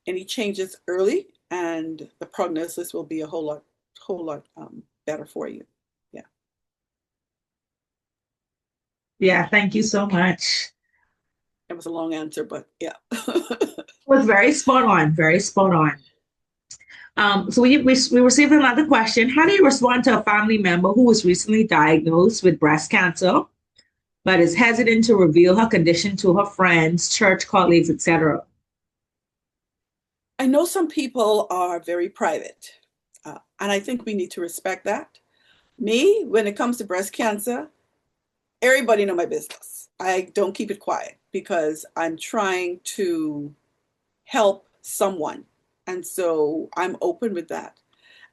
any changes early, and the prognosis will be a whole lot better for you. Yeah. Yeah, thank you so much. That was a long answer, but yeah. It was very spot on, very spot on. So we received another question. How do you respond to a family member who was recently diagnosed with breast cancer, but is hesitant to reveal her condition to her friends, church colleagues, etc.? I know some people are very private, and I think we need to respect that. Me, when it comes to breast cancer, everybody know my business. I don't keep it quiet because I'm trying to help someone. And so I'm open with that.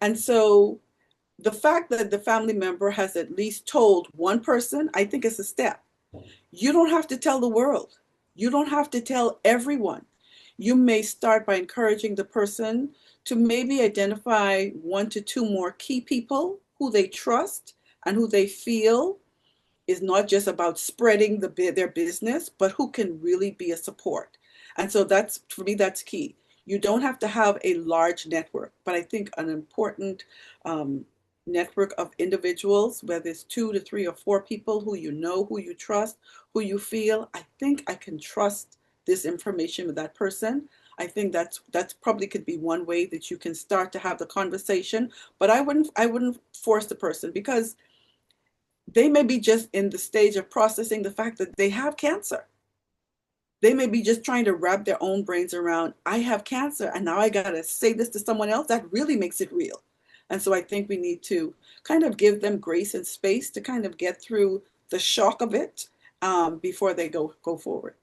And so the fact that the family member has at least told one person, I think is a step. You don't have to tell the world. You don't have to tell everyone. You may start by encouraging the person to maybe identify 1 to 2 more key people who they trust and who they feel is not just about spreading their business, but who can really be a support. And so that's, for me, that's key. You don't have to have a large network, but I think an important network of individuals, whether it's 2 to 3 or 4 people who you know, who you trust, who you feel, I think I can trust this information with that person. I think that's probably could be one way that you can start to have the conversation. But I wouldn't force the person, because they may be just in the stage of processing the fact that they have cancer. They may be just trying to wrap their own brains around, I have cancer, and now I got to say this to someone else. That really makes it real. And so I think we need to kind of give them grace and space to kind of get through the shock of it, before they go forward.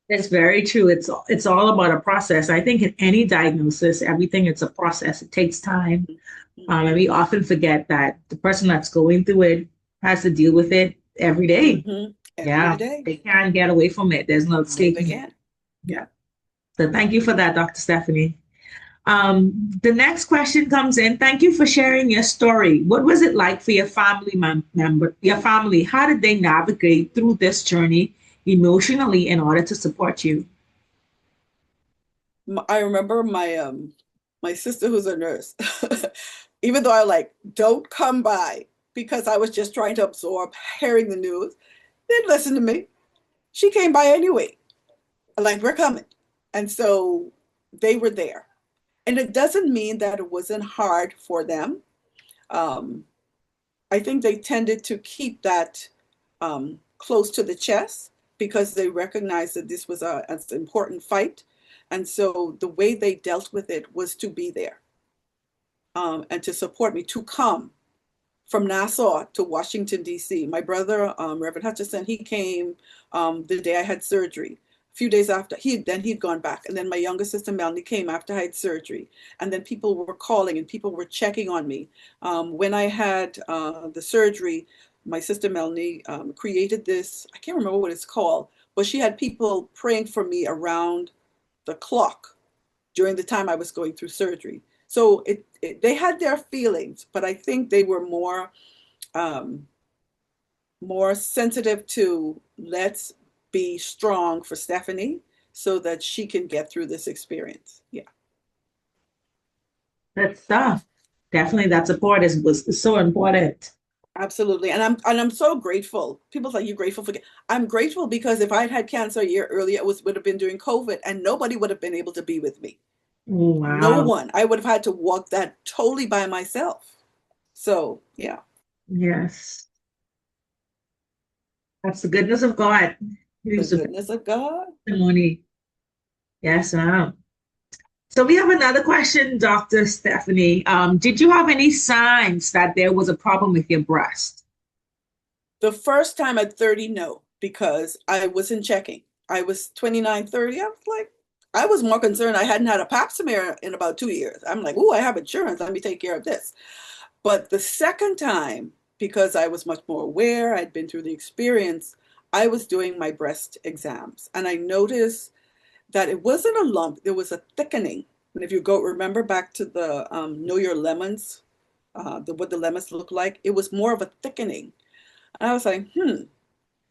It's very true. It's all about a process. I think in any diagnosis, everything it's a process. It takes time. And we often forget that the person that's going through it has to deal with it every day. Mm-hmm. Every Yeah, day. they can't get away from it. There's no No, they escaping it. can't. Yeah. So thank you for that, Dr. Stephanie. The next question comes in. Thank you for sharing your story. What was it like for your family member, your family? How did they navigate through this journey emotionally in order to support you? I remember my sister, who's a nurse, even though I like, don't come by, because I was just trying to absorb hearing the news, didn't listen to me. She came by anyway, like, we're coming. And so they were there. And it doesn't mean that it wasn't hard for them. Um, I think they tended to keep that close to the chest, because they recognized that this was an important fight. And so the way they dealt with it was to be there, and to support me, to come from Nassau to Washington, D.C. My brother, Reverend Hutcheson, he came the day I had surgery. A few days after, he'd gone back. And then my younger sister, Melanie, came after I had surgery. And then people were calling and people were checking on me. When I had the surgery, my sister, Melanie, created this, I can't remember what it's called, but she had people praying for me around the clock during the time I was going through surgery. So they had their feelings, but I think they were um, more sensitive to, let's be strong for Stephanie so that she can get through this experience. Yeah, That stuff. Definitely that support is so important. absolutely. And I'm so grateful. People say, you're grateful for. I'm grateful because if I'd had cancer a year earlier, would have been during COVID, and nobody would have been able to be with me. No Wow. one. I would have had to walk that totally by myself. So yeah, Yes. That's the goodness of God. the Here's the goodness of God. testimony. Yes, ma'am. So we have another question, Dr. Stephanie. Did you have any signs that there was a problem with your breast? The first time at 30, no, because I wasn't checking. I was 29, 30. I was like, I was more concerned I hadn't had a pap smear in about 2 years. I'm like, oh, I have insurance. Let me take care of this. But the second time, because I was much more aware, I'd been through the experience, I was doing my breast exams. And I noticed that it wasn't a lump, there was a thickening. And if you go, remember back to the Know Your Lemons, what the lemons look like, it was more of a thickening. And I was like,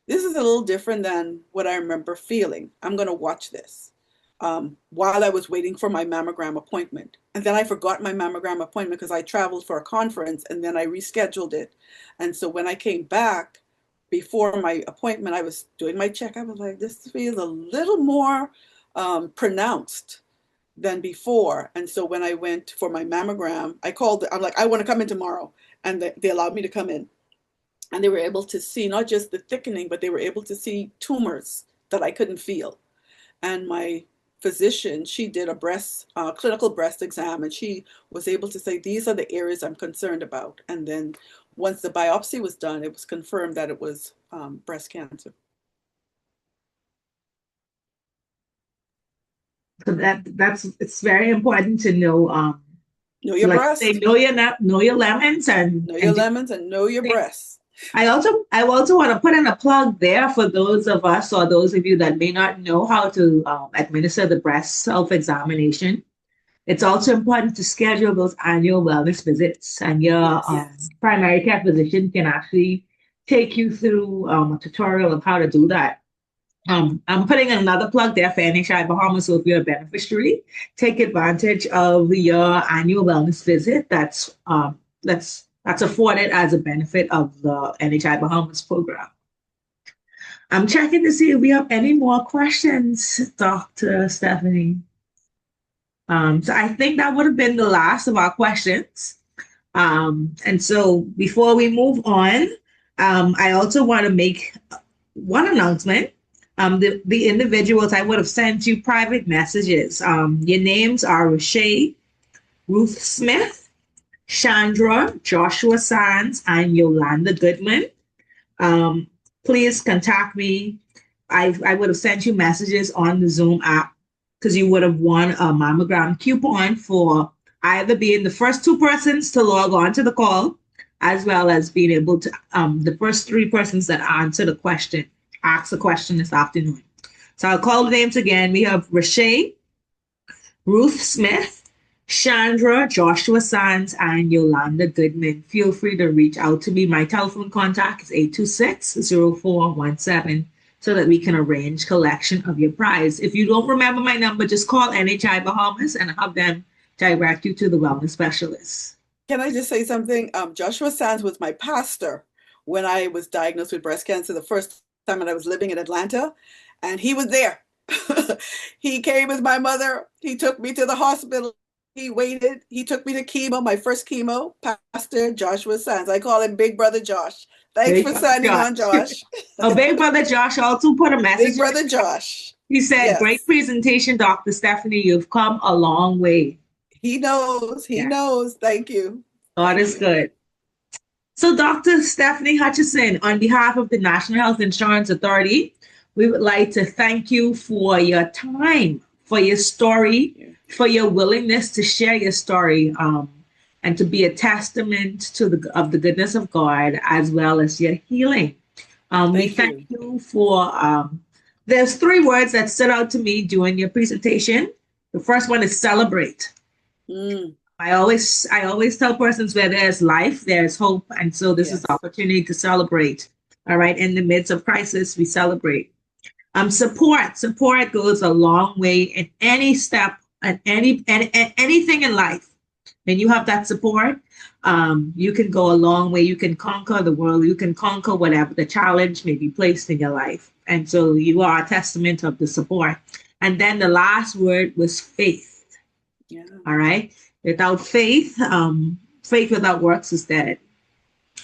this is a little different than what I remember feeling. I'm going to watch this, while I was waiting for my mammogram appointment. And then I forgot my mammogram appointment because I traveled for a conference and then I rescheduled it. And so when I came back before my appointment, I was doing my check. I was like, this feels a little more pronounced than before. And so when I went for my mammogram, I'm like, I want to come in tomorrow. And they allowed me to come in. And they were able to see not just the thickening, but they were able to see tumors that I couldn't feel. And my physician, she did a clinical breast exam, and she was able to say, these are the areas I'm concerned about. And then once the biopsy was done, it was confirmed that it was breast cancer. So that's it's very important to know. Know So your like say, breast, know your lemons know your and do lemons, and know your things. breasts. I also want to put in a plug there for those of us or those of you that may not know how to administer the breast self-examination. It's also important to schedule those annual wellness visits, and your Yes. primary care physician can actually take you through a tutorial of how to do that. I'm putting another plug there for NHI Bahamas. So if you're a beneficiary, take advantage of your annual wellness visit. That's afforded as a benefit of the NHI Bahamas program. I'm checking to see if we have any more questions, Dr. Stephanie. So I think that would have been the last of our questions. And so before we move on, I also want to make one announcement. The individuals I would have sent you private messages. Your names are Rashay, Ruth Smith, Chandra, Joshua Sands, and Yolanda Goodman. Um, Please contact me. I would have sent you messages on the Zoom app because you would have won a mammogram coupon for either being the first two persons to log on to the call, as well as being able to the first three persons that ask the question this afternoon. So I'll call the names again. We have Rashay, Ruth Smith, Chandra, Joshua Sands, and Yolanda Goodman. Feel free to reach out to me. My telephone contact is 826-0417 so that we can arrange collection of your prize. If you don't remember my number, just call NHI Bahamas and have them direct you to the wellness specialist. Can I just say something? Joshua Sands was my pastor when I was diagnosed with breast cancer the first time when I was living in Atlanta, and he was there. He came with my mother. He took me to the hospital. He waited. He took me to chemo, my first chemo. Pastor Joshua Sands. I call him Big Brother Josh. Thanks Big for Brother signing on, Josh. Josh. Big Brother Josh also put a message. Big Brother Josh. He said, Yes. Great presentation, Dr. Stephanie. You've come a long way. He knows. He knows. Thank you. God is good. So, Dr. Stephanie Hutcheson, on behalf of the National Health Insurance Authority, we would like to thank you for your time, for your story, for your willingness to share your story, and to be a testament to the goodness of God as well as your healing. We thank you for. There's three words that stood out to me during your presentation. The first one is celebrate. I always tell persons where there's life, there's hope, and so this is the opportunity to celebrate. All right, in the midst of crisis, we celebrate. Support goes a long way in any step and anything in life. When you have that support, you can go a long way. You can conquer the world. You can conquer whatever the challenge may be placed in your life. And so you are a testament of the support. And then the last word was faith. Yeah. All right. Without faith, faith without works is dead.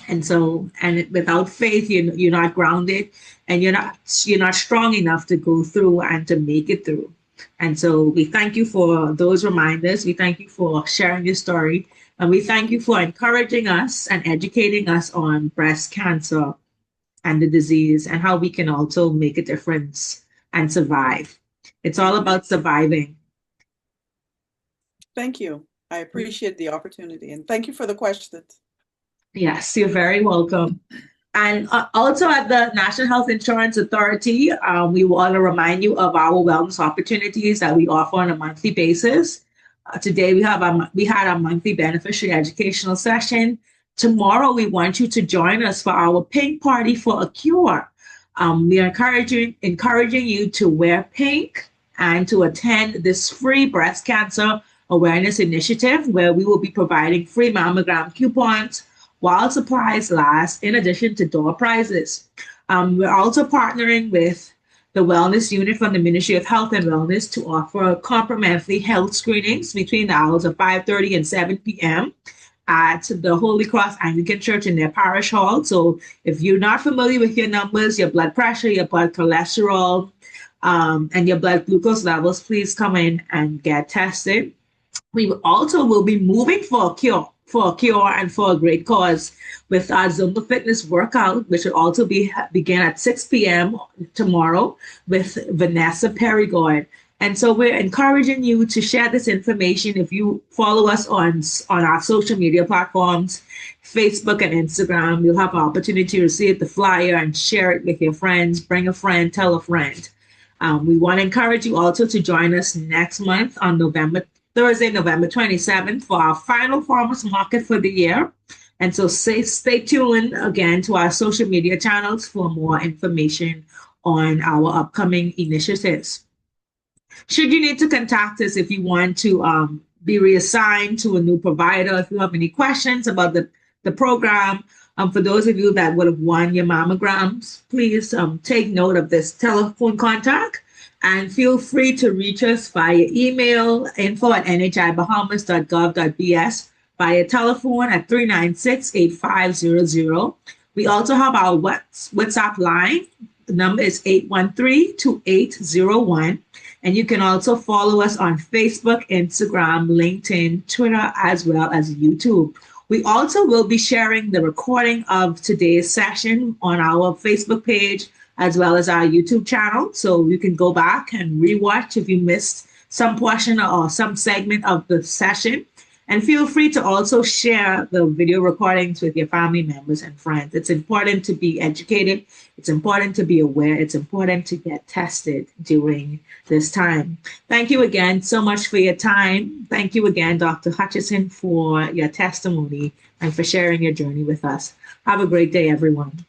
And so, and without faith, you're not grounded, and you're not strong enough to go through and to make it through. And so we thank you for those reminders. We thank you for sharing your story. And we thank you for encouraging us and educating us on breast cancer and the disease and how we can also make a difference and survive. It's all about surviving. Thank you. I appreciate the opportunity, and thank you for the questions. Yes, you're very welcome. And also at the National Health Insurance Authority, we want to remind you of our wellness opportunities that we offer on a monthly basis. Today we had a monthly beneficiary educational session. Tomorrow we want you to join us for our pink party for a cure. We are encouraging you to wear pink and to attend this free breast cancer awareness initiative where we will be providing free mammogram coupons while supplies last, in addition to door prizes. We're also partnering with the Wellness Unit from the Ministry of Health and Wellness to offer complimentary health screenings between the hours of 5:30 and 7 p.m. at the Holy Cross Anglican Church in their parish hall. So if you're not familiar with your numbers, your blood pressure, your blood cholesterol, and your blood glucose levels, please come in and get tested. We also will be moving for a cure and for a great cause with our Zumba Fitness workout, which will also begin at 6 p.m. tomorrow with Vanessa Perigord. And so we're encouraging you to share this information. If you follow us on our social media platforms, Facebook and Instagram, you'll have an opportunity to receive the flyer and share it with your friends. Bring a friend, tell a friend. We want to encourage you also to join us next month on Thursday, November 27th for our final farmers market for the year. And so stay tuned again to our social media channels for more information on our upcoming initiatives. Should you need to contact us if you want to be reassigned to a new provider, if you have any questions about the program, For those of you that would have won your mammograms, please take note of this telephone contact and feel free to reach us via email info@nhibahamas.gov.bs, via telephone at 396-8500. We also have our WhatsApp line. The number is 813-2801. And you can also follow us on Facebook, Instagram, LinkedIn, Twitter, as well as YouTube. We also will be sharing the recording of today's session on our Facebook page as well as our YouTube channel. So you can go back and rewatch if you missed some portion or some segment of the session. And feel free to also share the video recordings with your family members and friends. It's important to be educated. It's important to be aware. It's important to get tested during this time. Thank you again so much for your time. Thank you again, Dr. Hutcheson, for your testimony and for sharing your journey with us. Have a great day, everyone.